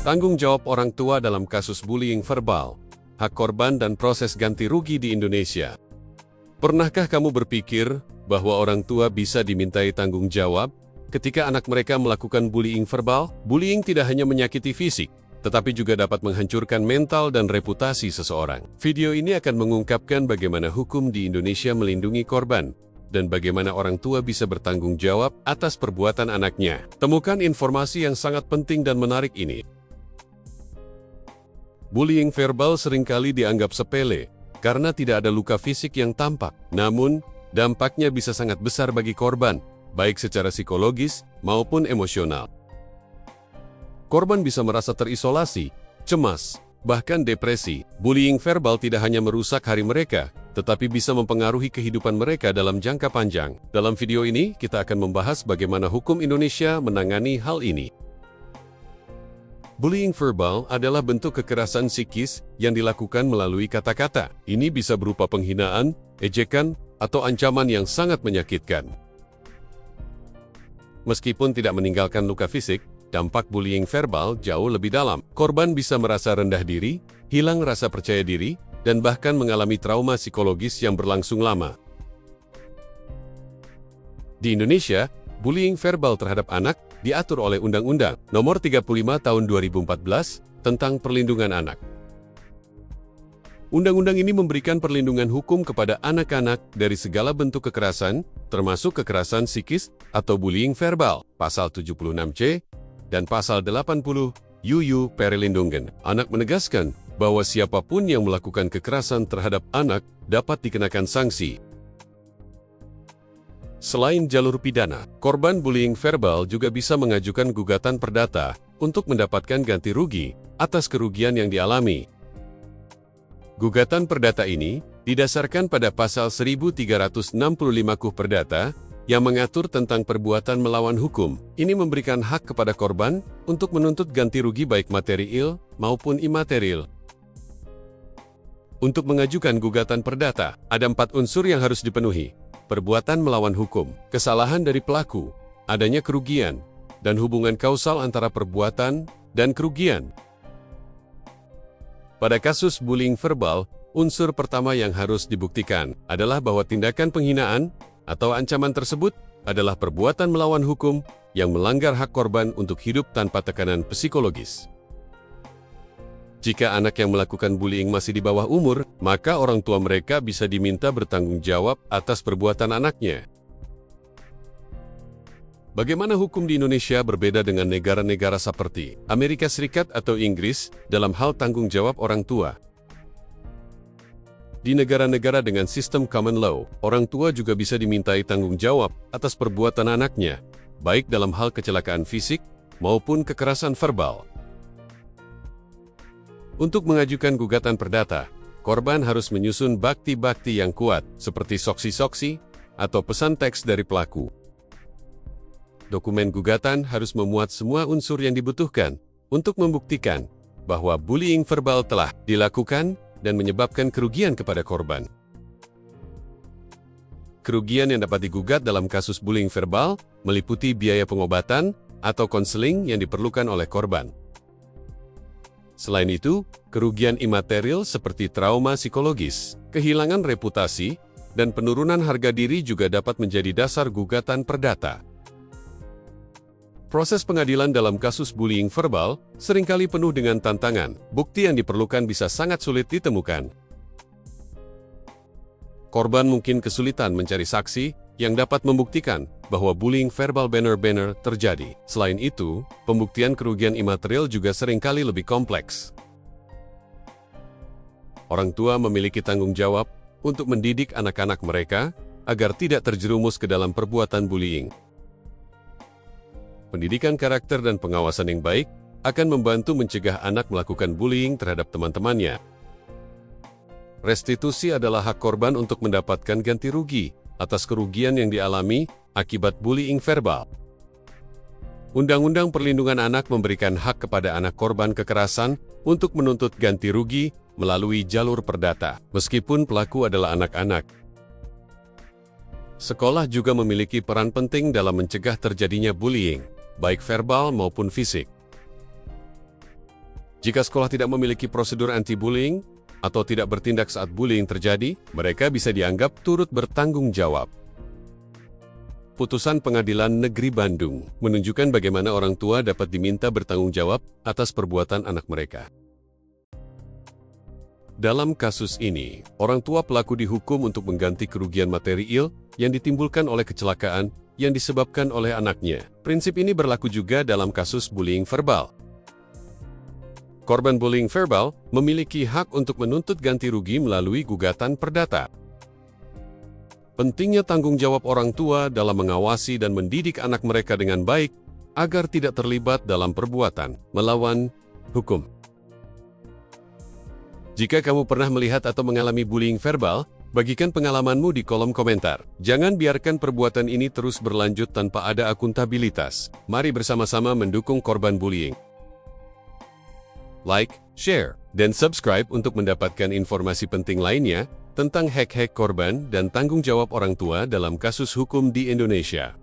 Tanggung jawab orang tua dalam kasus bullying verbal, hak korban dan proses ganti rugi di Indonesia. Pernahkah kamu berpikir bahwa orang tua bisa dimintai tanggung jawab ketika anak mereka melakukan bullying verbal? Bullying tidak hanya menyakiti fisik, tetapi juga dapat menghancurkan mental dan reputasi seseorang. Video ini akan mengungkapkan bagaimana hukum di Indonesia melindungi korban, dan bagaimana orang tua bisa bertanggung jawab atas perbuatan anaknya. Temukan informasi yang sangat penting dan menarik ini. Bullying verbal seringkali dianggap sepele, karena tidak ada luka fisik yang tampak. Namun, dampaknya bisa sangat besar bagi korban, baik secara psikologis maupun emosional. Korban bisa merasa terisolasi, cemas, bahkan depresi. Bullying verbal tidak hanya merusak hari mereka, tetapi bisa mempengaruhi kehidupan mereka dalam jangka panjang. Dalam video ini, kita akan membahas bagaimana hukum Indonesia menangani hal ini. Bullying verbal adalah bentuk kekerasan psikis yang dilakukan melalui kata-kata. Ini bisa berupa penghinaan, ejekan, atau ancaman yang sangat menyakitkan. Meskipun tidak meninggalkan luka fisik, dampak bullying verbal jauh lebih dalam. Korban bisa merasa rendah diri, hilang rasa percaya diri, dan bahkan mengalami trauma psikologis yang berlangsung lama. Di Indonesia, bullying verbal terhadap anak diatur oleh Undang-Undang Nomor 35 Tahun 2014 tentang Perlindungan Anak. Undang-undang ini memberikan perlindungan hukum kepada anak-anak dari segala bentuk kekerasan, termasuk kekerasan psikis atau bullying verbal, Pasal 76C dan Pasal 80 UU Perlindungan Anak menegaskan bahwa siapapun yang melakukan kekerasan terhadap anak dapat dikenakan sanksi. Selain jalur pidana, korban bullying verbal juga bisa mengajukan gugatan perdata untuk mendapatkan ganti rugi atas kerugian yang dialami. Gugatan perdata ini didasarkan pada pasal 1365 KUH Perdata yang mengatur tentang perbuatan melawan hukum. Ini memberikan hak kepada korban untuk menuntut ganti rugi baik material maupun imaterial. Untuk mengajukan gugatan perdata, ada 4 unsur yang harus dipenuhi. Perbuatan melawan hukum, kesalahan dari pelaku, adanya kerugian, dan hubungan kausal antara perbuatan dan kerugian. Pada kasus bullying verbal, unsur pertama yang harus dibuktikan adalah bahwa tindakan penghinaan atau ancaman tersebut adalah perbuatan melawan hukum yang melanggar hak korban untuk hidup tanpa tekanan psikologis. Jika anak yang melakukan bullying masih di bawah umur, maka orang tua mereka bisa diminta bertanggung jawab atas perbuatan anaknya. Bagaimana hukum di Indonesia berbeda dengan negara-negara seperti Amerika Serikat atau Inggris dalam hal tanggung jawab orang tua? Di negara-negara dengan sistem common law, orang tua juga bisa dimintai tanggung jawab atas perbuatan anaknya, baik dalam hal kecelakaan fisik maupun kekerasan verbal. Untuk mengajukan gugatan perdata, korban harus menyusun bukti-bukti yang kuat, seperti saksi-saksi atau pesan teks dari pelaku. Dokumen gugatan harus memuat semua unsur yang dibutuhkan untuk membuktikan bahwa bullying verbal telah dilakukan dan menyebabkan kerugian kepada korban. Kerugian yang dapat digugat dalam kasus bullying verbal meliputi biaya pengobatan atau konseling yang diperlukan oleh korban. Selain itu, kerugian imaterial seperti trauma psikologis, kehilangan reputasi, dan penurunan harga diri juga dapat menjadi dasar gugatan perdata. Proses pengadilan dalam kasus bullying verbal seringkali penuh dengan tantangan. Bukti yang diperlukan bisa sangat sulit ditemukan. Korban mungkin kesulitan mencari saksi yang dapat membuktikan bahwa bullying verbal benar-benar terjadi. Selain itu, pembuktian kerugian imaterial juga seringkali lebih kompleks. Orang tua memiliki tanggung jawab untuk mendidik anak-anak mereka agar tidak terjerumus ke dalam perbuatan bullying. Pendidikan karakter dan pengawasan yang baik akan membantu mencegah anak melakukan bullying terhadap teman-temannya. Restitusi adalah hak korban untuk mendapatkan ganti rugi atas kerugian yang dialami akibat bullying verbal. Undang-Undang Perlindungan Anak memberikan hak kepada anak korban kekerasan untuk menuntut ganti rugi melalui jalur perdata, meskipun pelaku adalah anak-anak. Sekolah juga memiliki peran penting dalam mencegah terjadinya bullying, baik verbal maupun fisik. Jika sekolah tidak memiliki prosedur anti-bullying atau tidak bertindak saat bullying terjadi, mereka bisa dianggap turut bertanggung jawab. Putusan Pengadilan Negeri Bandung menunjukkan bagaimana orang tua dapat diminta bertanggung jawab atas perbuatan anak mereka. Dalam kasus ini, orang tua pelaku dihukum untuk mengganti kerugian material yang ditimbulkan oleh kecelakaan yang disebabkan oleh anaknya. Prinsip ini berlaku juga dalam kasus bullying verbal. Korban bullying verbal memiliki hak untuk menuntut ganti rugi melalui gugatan perdata. Pentingnya tanggung jawab orang tua dalam mengawasi dan mendidik anak mereka dengan baik agar tidak terlibat dalam perbuatan melawan hukum. Jika kamu pernah melihat atau mengalami bullying verbal, bagikan pengalamanmu di kolom komentar. Jangan biarkan perbuatan ini terus berlanjut tanpa ada akuntabilitas. Mari bersama-sama mendukung korban bullying. Like, share, dan subscribe untuk mendapatkan informasi penting lainnya tentang hak-hak korban dan tanggung jawab orang tua dalam kasus hukum di Indonesia.